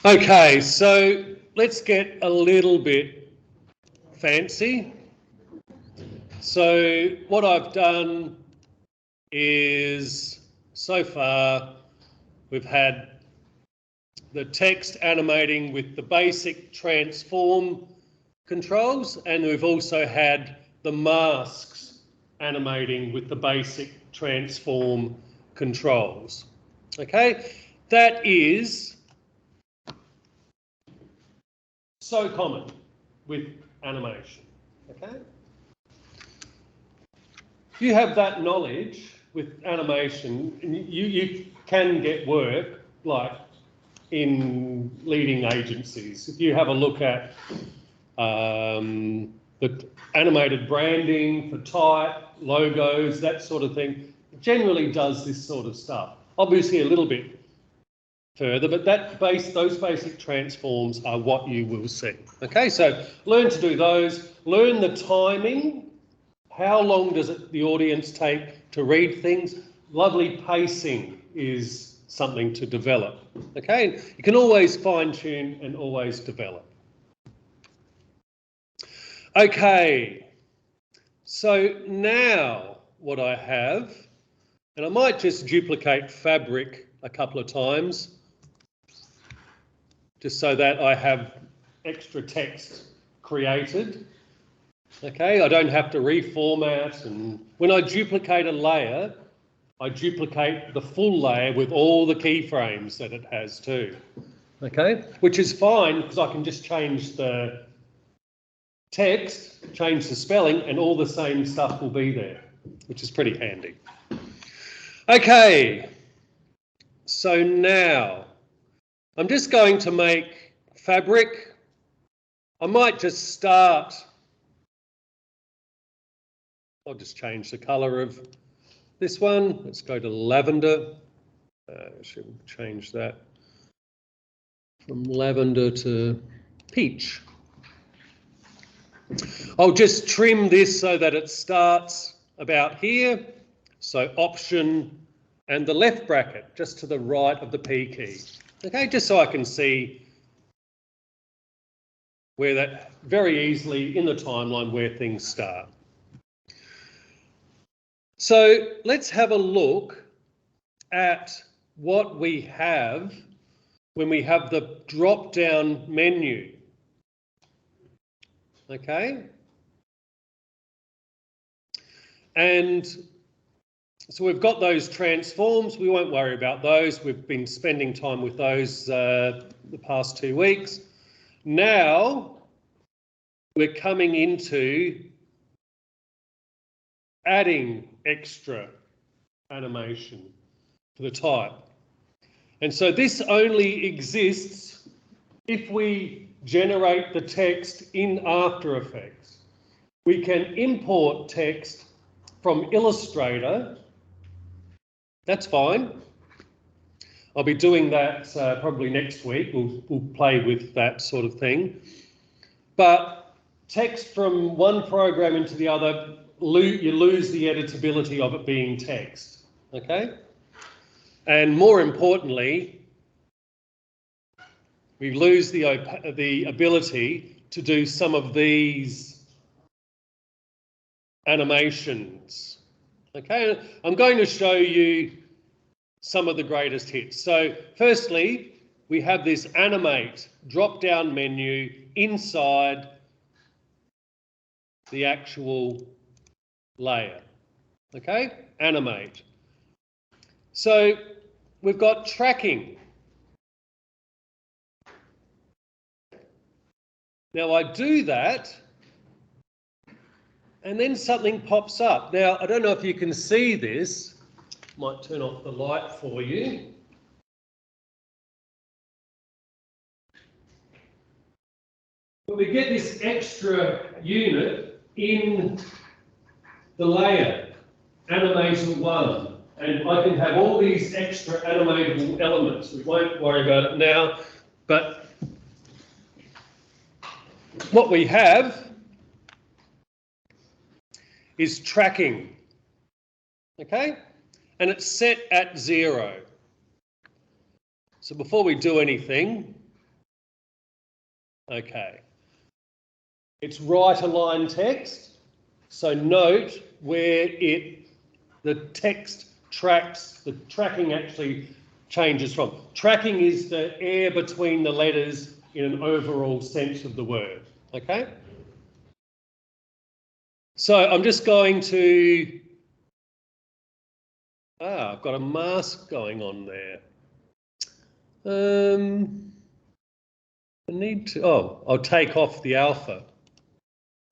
Okay, so let's get a little bit fancy. So what I've done is, so far, we've had the text animating with the basic transform controls, and we've also had the masks animating with the basic transform controls. Okay, that is so common with animation. Okay, you have that knowledge with animation, and you can get work like in leading agencies. If you have a look at the animated branding for type, logos, that sort of thing, it generally does this sort of stuff. Obviously a little bit further, but those basic transforms are what you will see. Okay, so learn to do those, learn the timing. How long does the audience take to read things? Lovely pacing is something to develop. Okay, you can always fine tune and always develop. Okay, so now what I have, and I might just duplicate fabric a couple of times, just so that I have extra text created. Okay, I don't have to reformat, and when I duplicate a layer, I duplicate the full layer with all the keyframes that it has too. Okay, which is fine because I can just change the text, change the spelling, and all the same stuff will be there, which is pretty handy. Okay, so now I'm just going to make fabric. I might just start, I'll just change the colour of this one. Let's go to lavender. Should change that from lavender to peach. I'll just trim this so that it starts about here. So option and the left bracket just to the right of the P key. Okay, just so I can see where that very easily in the timeline where things start. So let's have a look at what we have when we have the drop-down menu. Okay? And so we've got those transforms. We won't worry about those. We've been spending time with those the past 2 weeks. Now we're coming into adding extra animation to the type. And so this only exists if we generate the text in After Effects. We can import text from Illustrator. That's fine. I'll be doing that probably next week. We'll play with that sort of thing. But text from one program into the other, you lose the editability of it being text, okay? And more importantly, we lose the ability to do some of these animations, okay? I'm going to show you some of the greatest hits. So firstly, we have this animate drop-down menu inside the actual layer, okay? Animate. So we've got tracking. Now I do that and then something pops up. Now I don't know if you can see this. Might turn off the light for you. But we get this extra unit in the layer, Animator 1. And I can have all these extra animatable elements. We won't worry about it now, but what we have is tracking, okay? And it's set at 0. So before we do anything, Okay. It's right aligned text. So note where the text tracks, the tracking actually changes from. Tracking is the air between the letters in an overall sense of the word. Okay? So I'm just going to, I've got a mask going on there. I need to, I'll take off the alpha.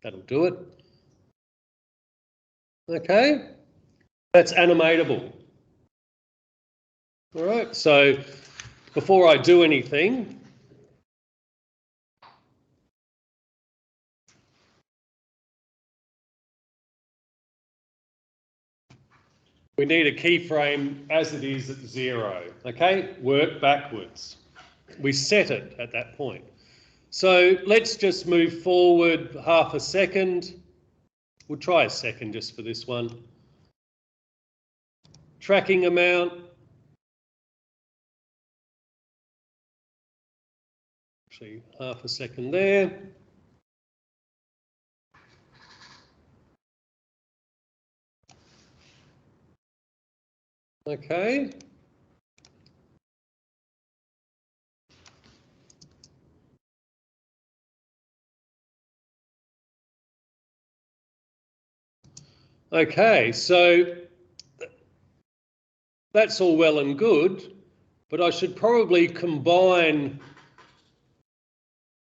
That'll do it. Okay, that's animatable. All right, so before I do anything, we need a keyframe as it is at 0. Okay, work backwards. We set it at that point. So let's just move forward half a second. We'll try a second just for this one. Tracking amount. Actually, half a second there. Okay. Okay, so that's all well and good, but I should probably combine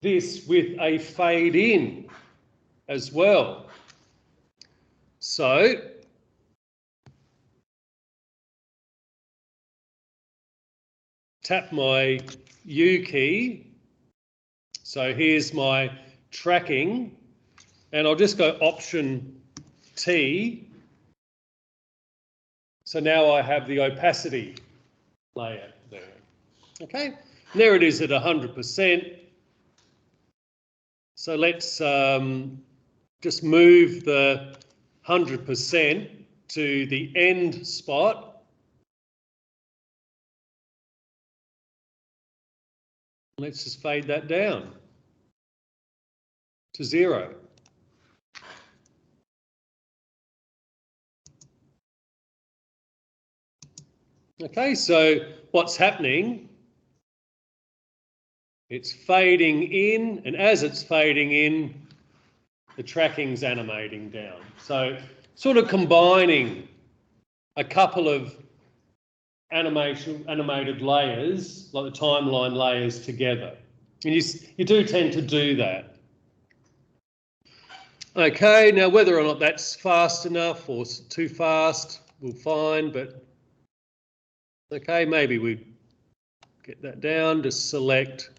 this with a fade in as well. So tap my U key. So here's my tracking, and I'll just go Option T. So now I have the opacity layer there. Okay, and there it is at 100%. So let's just move the 100% to the end spot. Let's just fade that down to 0. Okay, so what's happening? It's fading in, and as it's fading in, the tracking's animating down. So sort of combining a couple of animated layers, like the timeline layers together. And you do tend to do that. Okay, now whether or not that's fast enough or too fast, we'll find, but okay, maybe we get that down, just select.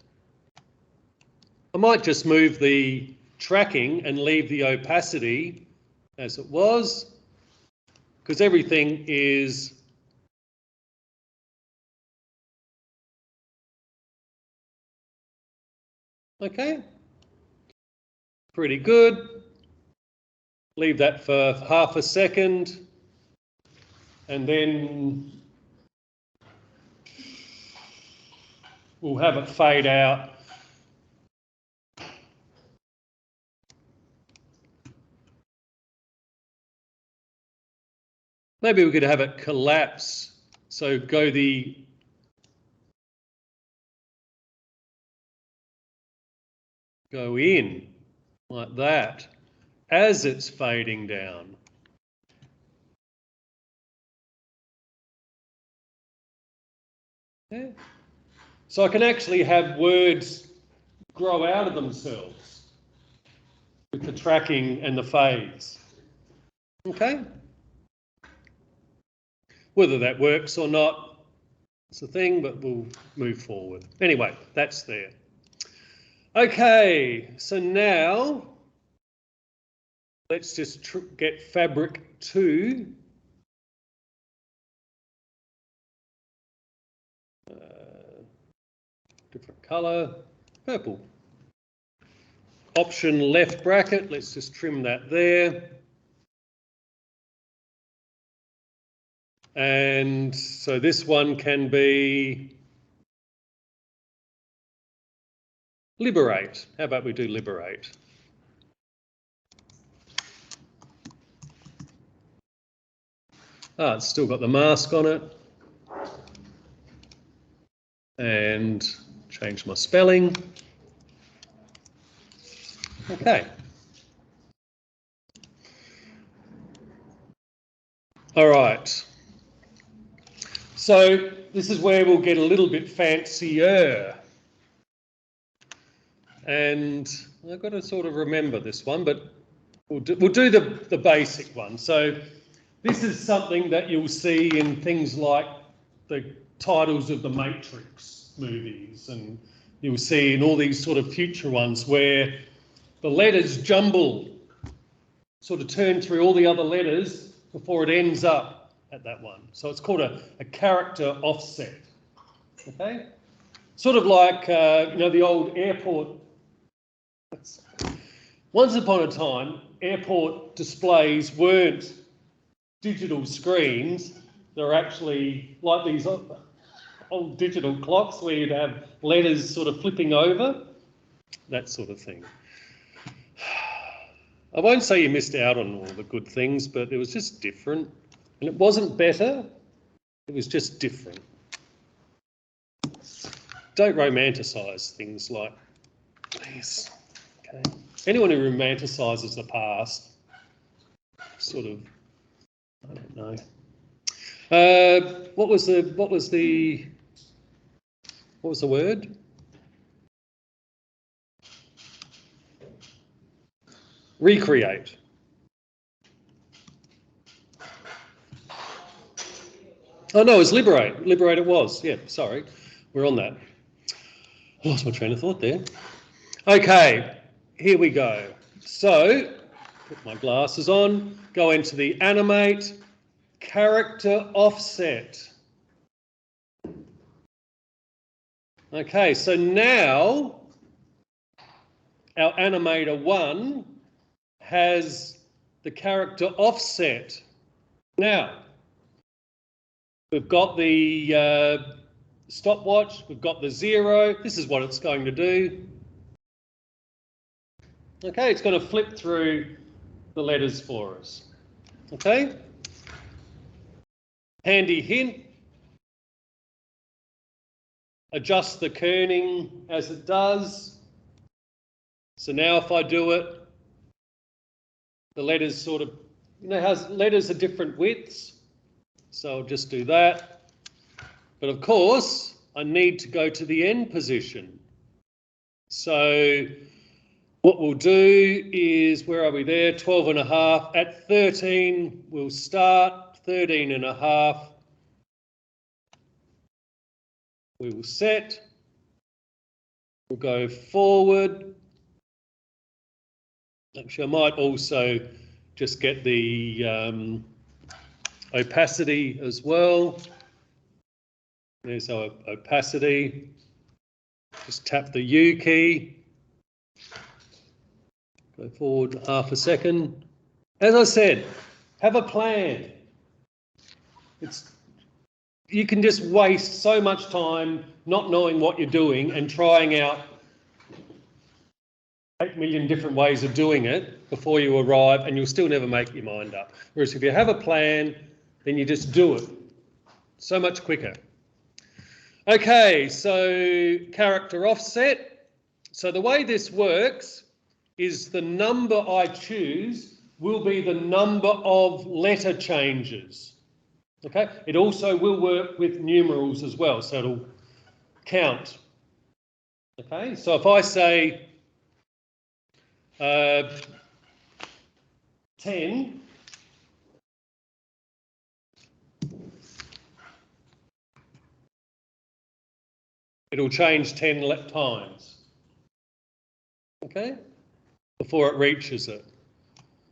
I might just move the tracking and leave the opacity as it was, because everything is okay, pretty good. Leave that for half a second, and then we'll have it fade out. Maybe we could have it collapse. So go in like that as it's fading down. Yeah. So I can actually have words grow out of themselves with the tracking and the fades. Okay? Whether that works or not, it's a thing, but we'll move forward. Anyway, that's there. Okay, so now let's just get fabric 2. Different colour, purple. Option left bracket, let's just trim that there. And so this one can be Liberate. How about we do liberate? Ah, it's still got the mask on it. And change my spelling. Okay. All right. So this is where we'll get a little bit fancier. And I've got to sort of remember this one, but we'll do the basic one. So this is something that you'll see in things like the titles of the Matrix movies, and you'll see in all these sort of future ones where the letters jumble, sort of turn through all the other letters before it ends up at that one. So it's called a character offset. Okay? Sort of like, you know, the old airport. Once upon a time, airport displays weren't digital screens. They're actually like these old digital clocks where you'd have letters sort of flipping over, that sort of thing. I won't say you missed out on all the good things, but it was just different. And it wasn't better, it was just different. Don't romanticise things like these. Okay. Anyone who romanticises the past, sort of, I don't know. What was the word? Recreate. Oh no, it was liberate. Liberate it was. Yeah, sorry. We're on that. I lost my train of thought there. Okay, here we go. So, put my glasses on, go into the animate, character offset. Okay, so now our animator 1 has the character offset. Now, we've got the stopwatch, we've got the 0. This is what it's going to do. Okay, it's going to flip through the letters for us. Okay? Handy hint. Adjust the kerning as it does. So now if I do it, the letters sort of, you know how letters are different widths? So I'll just do that. But of course, I need to go to the end position. So what we'll do is, where are we there? 12.5. At 13, we'll start. 13.5. We will set. We'll go forward. Actually, I might also just get the opacity as well. There's our opacity. Just tap the U key. Go forward half a second. As I said, have a plan. You can just waste so much time not knowing what you're doing and trying out 8 million different ways of doing it before you arrive, and you'll still never make your mind up. Whereas if you have a plan, then you just do it. So much quicker. Okay, so character offset. So the way this works is the number I choose will be the number of letter changes. Okay, it also will work with numerals as well, so it'll count. Okay, so if I say 10, it'll change 10 times. Okay, before it reaches it.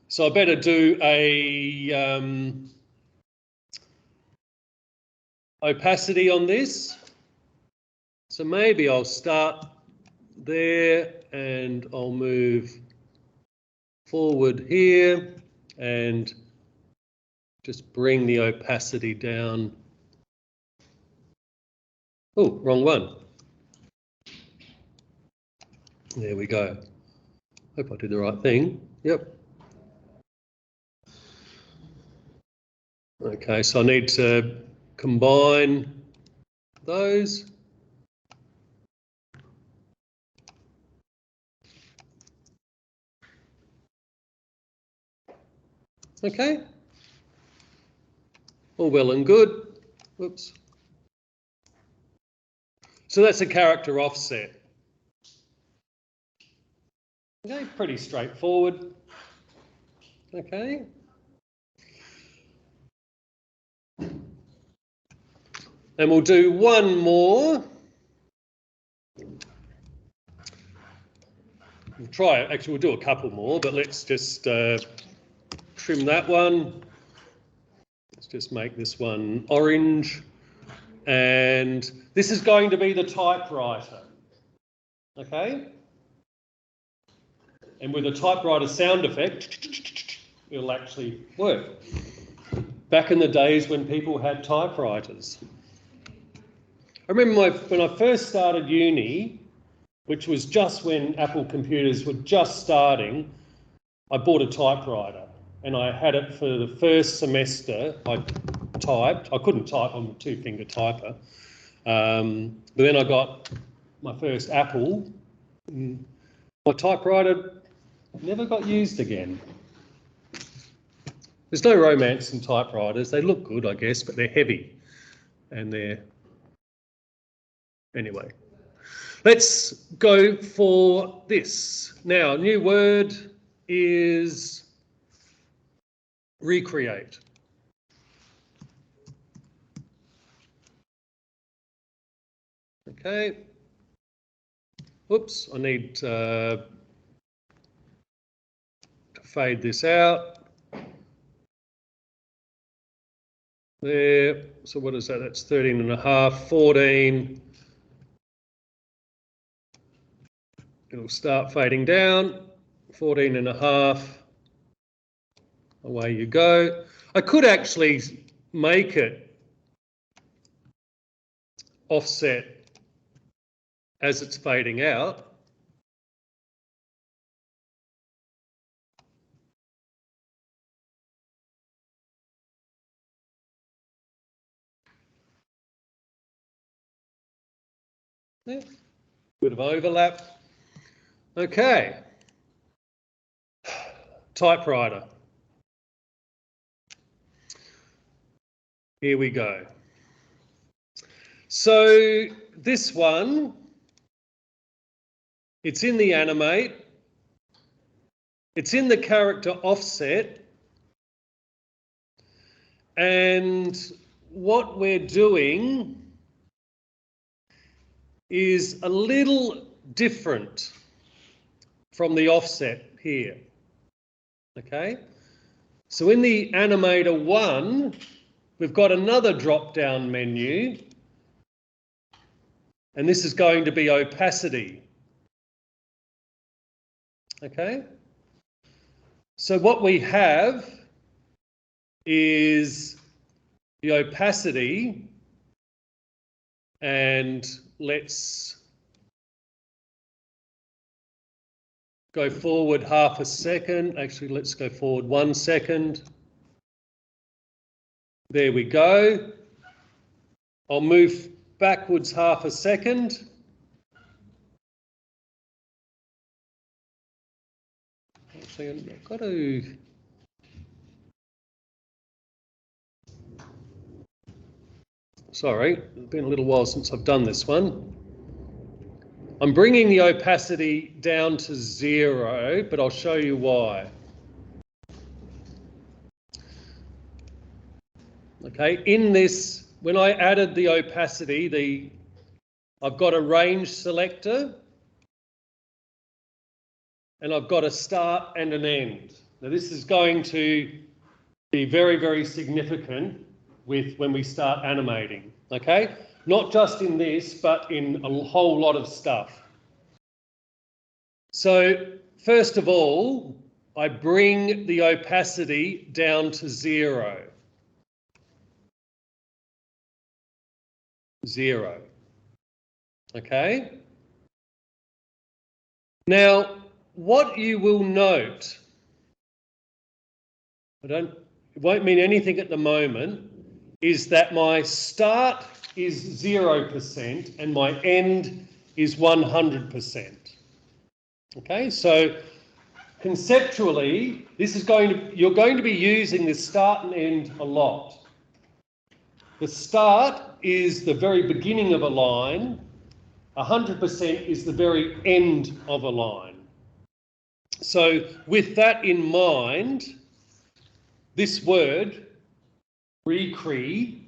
So I better do a opacity on this. So maybe I'll start there and I'll move forward here and just bring the opacity down. Oh, wrong one. There we go. Hope I did the right thing. Yep. Okay, so I need to combine those. Okay. All well and good. Whoops. So that's a character offset. Okay, pretty straightforward. Okay. And we'll do one more. We'll try it. Actually, we'll do a couple more, but let's just trim that one. Let's just make this one orange. And this is going to be the typewriter. Okay? And with a typewriter sound effect, it'll actually work. Back in the days when people had typewriters. I remember when I first started uni, which was just when Apple computers were just starting, I bought a typewriter and I had it for the first semester. I typed. I couldn't type on a two-finger typer. But then I got my first Apple. My typewriter never got used again. There's no romance in typewriters. They look good, I guess, but they're heavy and they're... Anyway, let's go for this. Now, new word is recreate. Okay. Whoops, I need to fade this out. There, so what is that? That's 13.5, 14. It'll start fading down, 14.5. Away you go. I could actually make it offset as it's fading out. Yeah. Bit of overlap. Okay. Typewriter. Here we go. So this one, it's in the animate. It's in the character offset. And what we're doing is a little different from the offset here. Okay? So in the animator 1, we've got another drop-down menu. And this is going to be opacity. Okay? So what we have is the opacity, and let's go forward half a second. Actually, let's go forward 1 second. There we go. I'll move backwards half a second. Actually, I've got to... Sorry, it's been a little while since I've done this one. I'm bringing the opacity down to 0, but I'll show you why. Okay, in this, when I added the opacity, I've got a range selector and I've got a start and an end. Now this is going to be very, very significant with when we start animating, okay? Not just in this, but in a whole lot of stuff. So first of all, I bring the opacity down to 0. 0. Okay? Now, what you will note, it won't mean anything at the moment, is that my start is 0% and my end is 100%. Okay, so conceptually, you're going to be using the start and end a lot. The start is the very beginning of a line, 100% is the very end of a line. So with that in mind, this word, recre,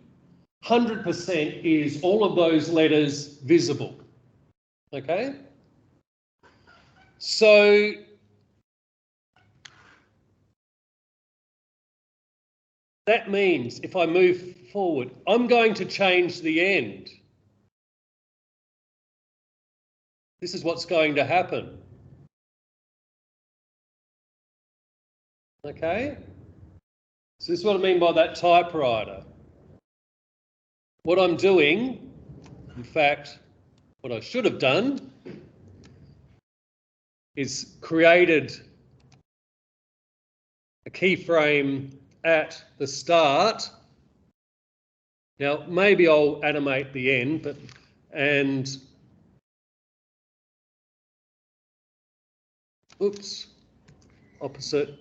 100% is all of those letters visible. Okay? So that means if I move forward, I'm going to change the end. This is what's going to happen. Okay? So this is what I mean by that typewriter. What I'm doing, in fact, what I should have done is created a keyframe at the start. Now, maybe I'll animate the end, oops, opposite.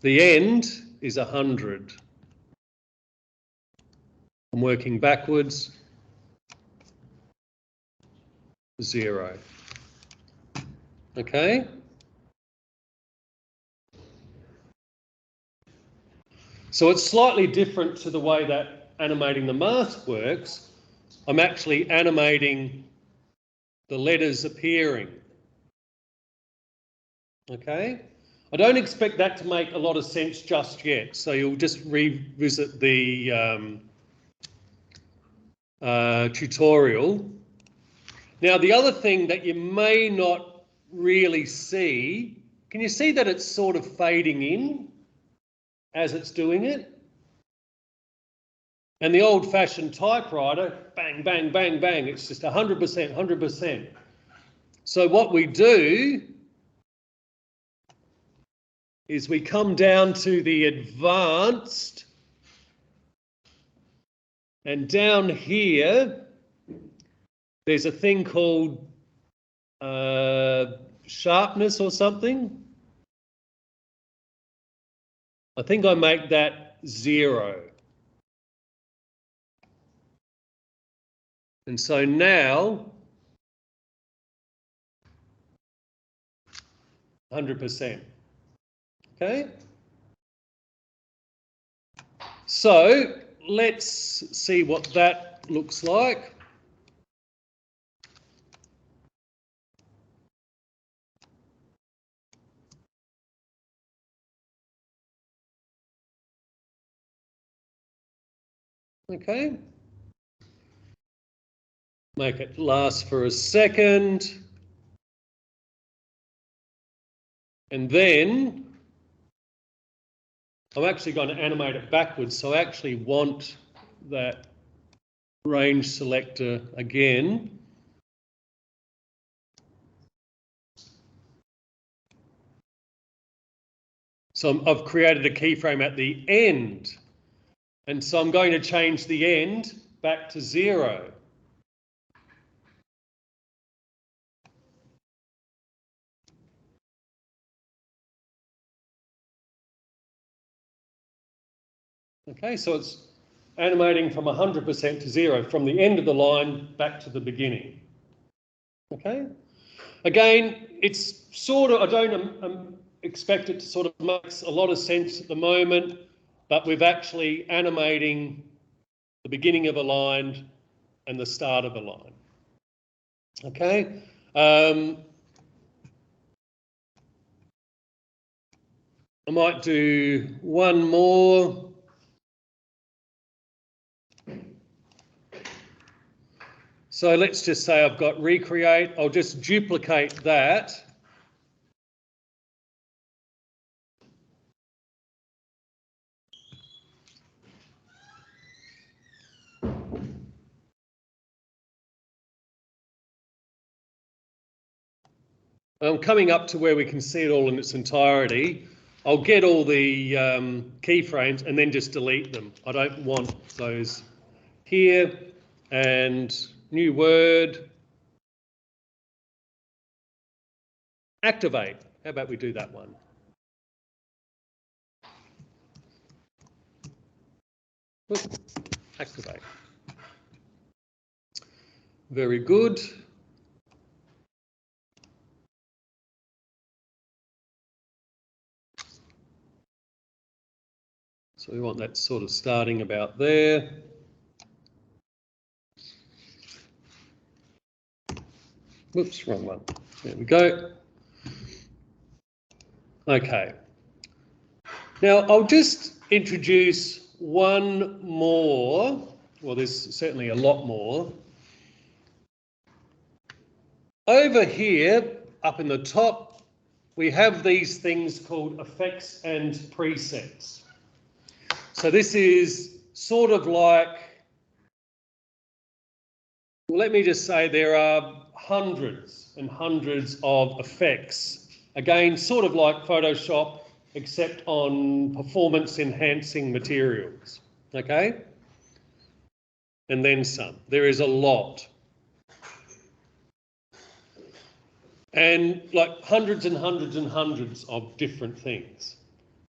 The end is 100. I'm working backwards, 0. Okay? So it's slightly different to the way that animating the mask works. I'm actually animating the letters appearing. Okay? I don't expect that to make a lot of sense just yet, so you'll just revisit the tutorial. Now, the other thing that you may not really see, can you see that it's sort of fading in as it's doing it? And the old-fashioned typewriter, bang, bang, bang, bang, it's just 100%, 100%. So what we do is we come down to the advanced, and down here, there's a thing called sharpness or something. I think I make that 0. And so now, 100%. Okay? So let's see what that looks like. Okay. Make it last for a second. And then I'm actually going to animate it backwards. So I actually want that range selector again. So I've created a keyframe at the end. And so I'm going to change the end back to 0. Okay, so it's animating from 100% to 0, from the end of the line back to the beginning. Okay? Again, it's sort of, I don't expect it to sort of make a lot of sense at the moment, but we're actually animating the beginning of a line and the start of a line. Okay? I might do one more. So let's just say I've got recreate. I'll just duplicate that. I'm coming up to where we can see it all in its entirety. I'll get all the keyframes and then just delete them. I don't want those here. And new word, activate. How about we do that one? Activate. Very good. So we want that sort of starting about there. Whoops, wrong one. There we go. Okay. Now I'll just introduce one more. Well, there's certainly a lot more. Over here, up in the top, we have these things called effects and presets. So this is sort of like, well, let me just say there are hundreds and hundreds of effects. Again, sort of like Photoshop, except on performance enhancing materials, okay? And then some. There is a lot. And like hundreds and hundreds and hundreds of different things.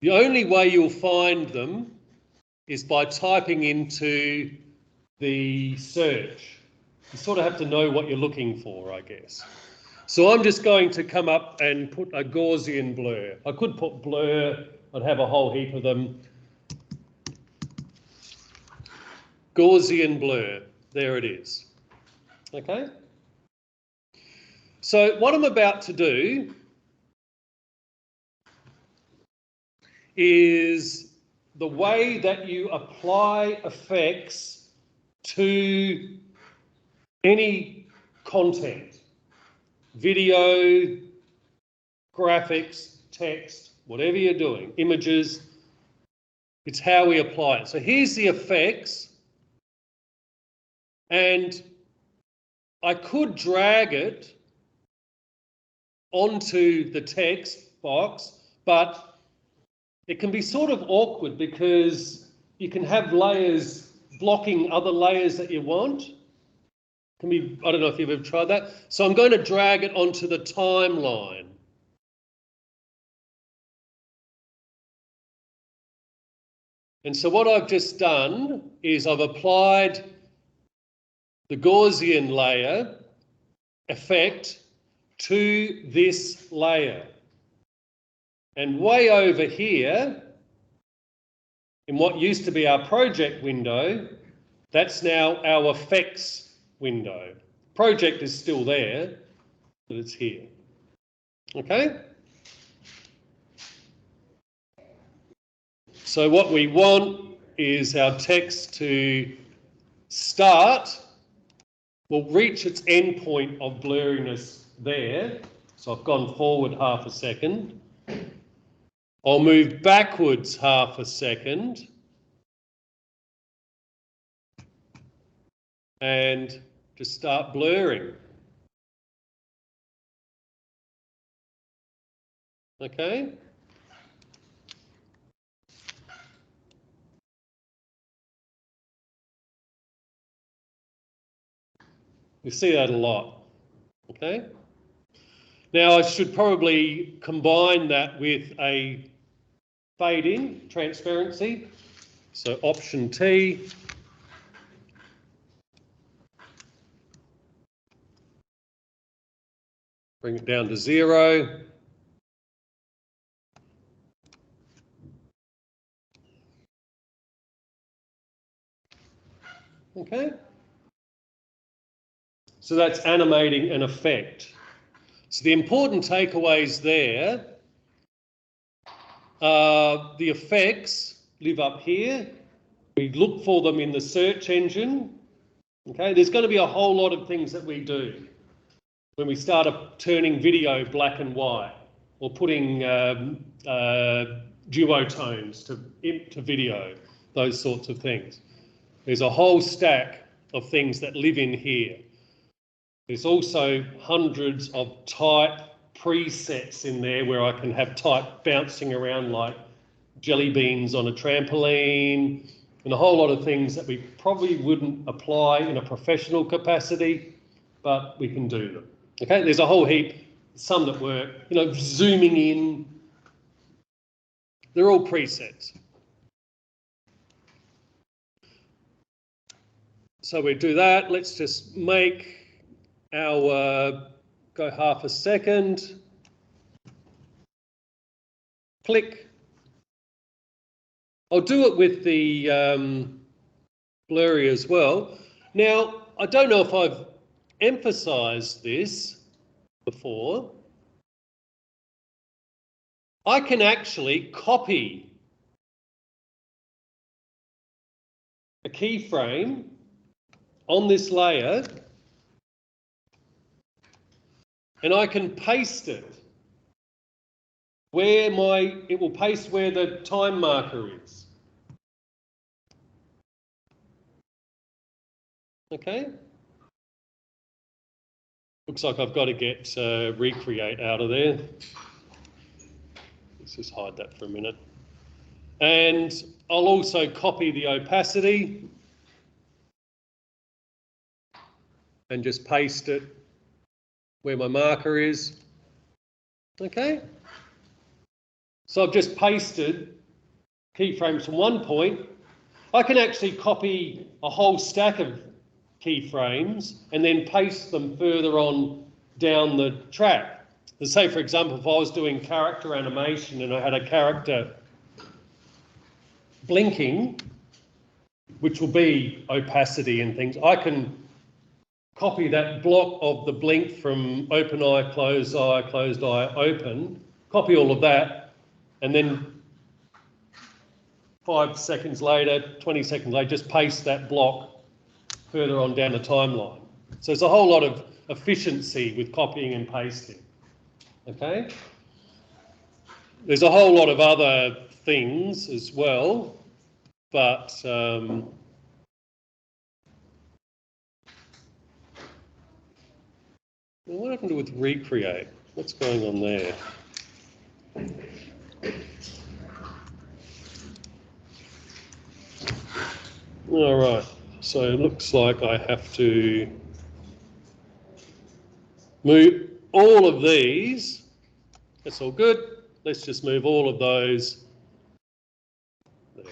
The only way you'll find them is by typing into the search. You sort of have to know what you're looking for, I guess. So I'm just going to come up and put a Gaussian blur. I could put blur, I'd have a whole heap of them. Gaussian blur, there it is. Okay? So what I'm about to do is the way that you apply effects to any content, video, graphics, text, whatever you're doing, images, it's how we apply it. So here's the effects, and I could drag it onto the text box, but it can be sort of awkward because you can have layers blocking other layers that you want. Can be, I don't know if you've ever tried that. So I'm going to drag it onto the timeline. And so what I've just done is I've applied the Gaussian layer effect to this layer. And way over here, in what used to be our project window, that's now our effects window. Project is still there, but it's here. Okay? So what we want is our text to start, will reach its end point of blurriness there. So I've gone forward half a second. I'll move backwards half a second. And just start blurring. Okay? You see that a lot. Okay? Now I should probably combine that with a fade in, transparency. So option T. Bring it down to 0. Okay? So that's animating an effect. So the important takeaways there are the effects live up here. We look for them in the search engine. Okay, there's going to be a whole lot of things that we do when we start turning video black and white or putting duotones to video, those sorts of things. There's a whole stack of things that live in here. There's also hundreds of type presets in there where I can have type bouncing around like jelly beans on a trampoline and a whole lot of things that we probably wouldn't apply in a professional capacity, but we can do them. Okay, there's a whole heap, some that work, zooming in. They're all presets. So we do that. Let's just make our, go half a second. Click. I'll do it with the blurry as well. Now, I don't know if I've emphasised this before. I can actually copy a keyframe on this layer and I can paste it where it will paste where the time marker is. Okay. Looks like I've got to get recreate out of there. Let's just hide that for a minute. And I'll also copy the opacity and just paste it where my marker is. Okay. So I've just pasted keyframes from one point. I can actually copy a whole stack of keyframes and then paste them further on down the track. Let's say, for example, if I was doing character animation and I had a character blinking, which will be opacity and things, I can copy that block of the blink from open eye, closed eye, open, copy all of that, and then 5 seconds later, 20 seconds later, just paste that block further on down the timeline. So there's a whole lot of efficiency with copying and pasting. Okay? There's a whole lot of other things as well, but what happened with recreate? What's going on there? All right, so it looks like I have to move all of these. That's all good. Let's just move all of those there.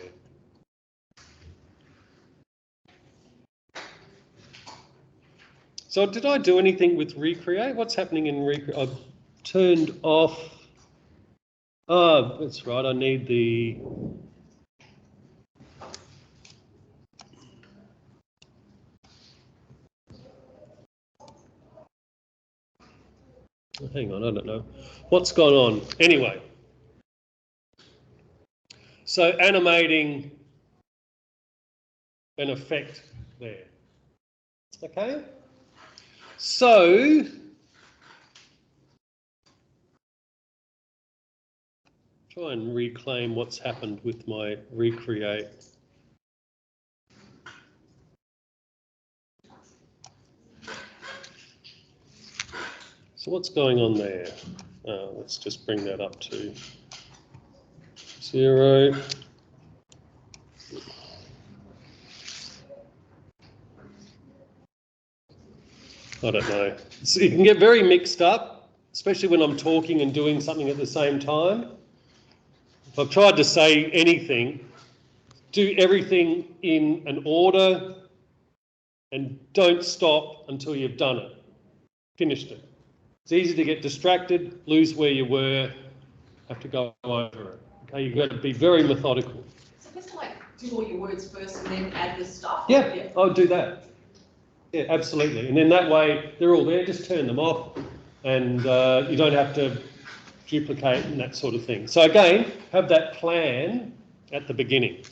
So did I do anything with recreate? What's happening in recreate? I've turned off. Oh, that's right. I need the. Hang on, I don't know. What's gone on? Anyway. So animating an effect there. Okay? So try and reclaim what's happened with my recreate. So what's going on there? Let's just bring that up to 0. I don't know. So you can get very mixed up, especially when I'm talking and doing something at the same time. If I've tried to say anything, do everything in an order and don't stop until you've done it, finished it. It's easy to get distracted, lose where you were, have to go over it. Okay, you've got to be very methodical. So just like do all your words first and then add the stuff? Yeah, I'll do that. Yeah, absolutely. And then that way they're all there, just turn them off and you don't have to duplicate and that sort of thing. So again, have that plan at the beginning.